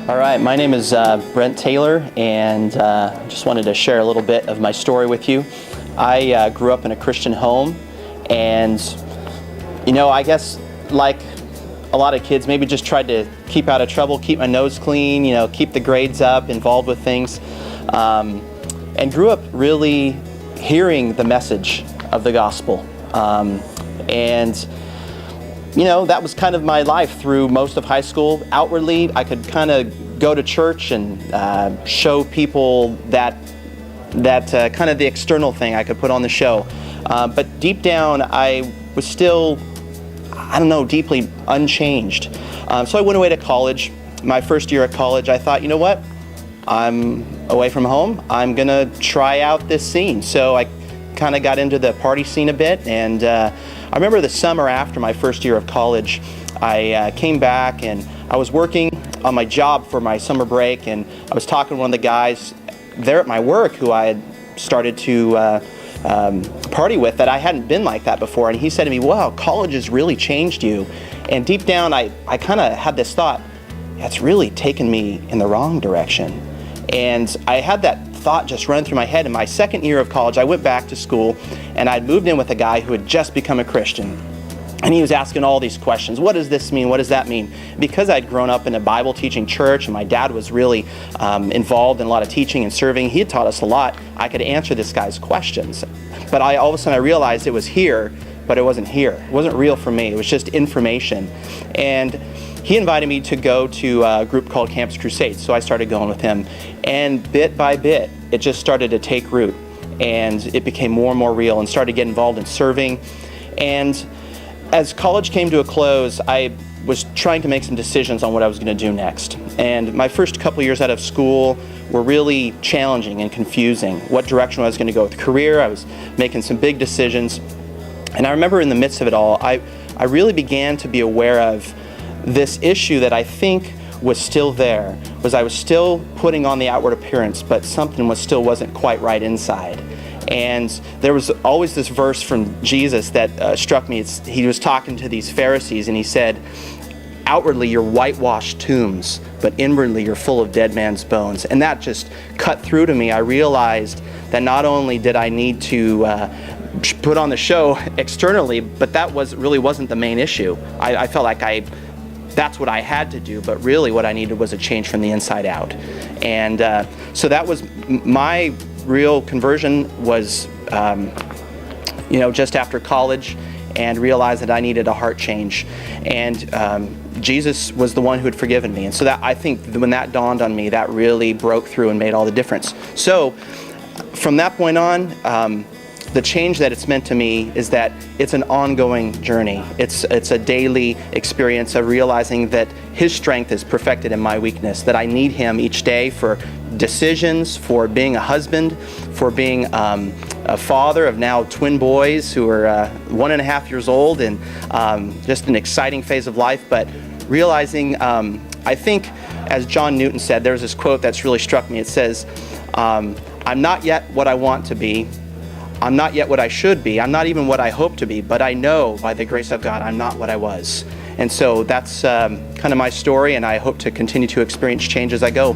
All right, my name is Brent Taylor, and just wanted to share a little bit of my story with you. I grew up in a Christian home, and I guess like a lot of kids, maybe just tried to keep out of trouble, keep my nose clean, keep the grades up, involved with things, and grew up really hearing the message of the gospel. That was kind of my life through most of high school. Outwardly, I could kind of go to church and show people that kind of the external thing I could put on the show. But deep down, I was still, deeply unchanged. So I went away to college. My first year at college, I thought, you know what? I'm away from home. I'm going to try out this scene. So I kind of got into the party scene a bit, and I remember the summer after my first year of college, I came back and I was working on my job for my summer break, and I was talking to one of the guys there at my work who I had started to party with that I hadn't been like that before, and he said to me, wow, college has really changed you. And deep down I kind of had this thought, that's really taken me in the wrong direction. And I had that thought just run through my head. In my second year of college, I went back to school, and I'd moved in with a guy who had just become a Christian. And he was asking all these questions. What does this mean? What does that mean? Because I'd grown up in a Bible teaching church, and my dad was really involved in a lot of teaching and serving, he had taught us a lot, I could answer this guy's questions. But all of a sudden I realized it was here, but it wasn't here. It wasn't real for me. It was just information. And he invited me to go to a group called Campus Crusade, so I started going with him. And bit by bit, it just started to take root, and it became more and more real, and started to get involved in serving. And as college came to a close, I was trying to make some decisions on what I was going to do next. And my first couple years out of school were really challenging and confusing. What direction I was going to go with career, I was making some big decisions. And I remember in the midst of it all, I really began to be aware of this issue that I think was still there, was I was still putting on the outward appearance, but something still wasn't quite right inside. And there was always this verse from Jesus that struck me. He was talking to these Pharisees, and he said, outwardly you're whitewashed tombs, but inwardly you're full of dead man's bones. And that just cut through to me. I realized that not only did I need to put on the show externally, but that really wasn't the main issue. I felt like that's what I had to do, but really what I needed was a change from the inside out. And so that was my real conversion, was just after college, and realized that I needed a heart change. And Jesus was the one who had forgiven me. And so that, I think when that dawned on me, that really broke through and made all the difference. So from that point on, the change that it's meant to me is that it's an ongoing journey. It's a daily experience of realizing that His strength is perfected in my weakness, that I need Him each day for decisions, for being a husband, for being a father of now twin boys who are 1.5 years old, and just an exciting phase of life. But realizing, I think, as John Newton said, there's this quote that's really struck me. It says, I'm not yet what I want to be, I'm not yet what I should be, I'm not even what I hope to be, but I know by the grace of God I'm not what I was. And so that's kind of my story, and I hope to continue to experience change as I go.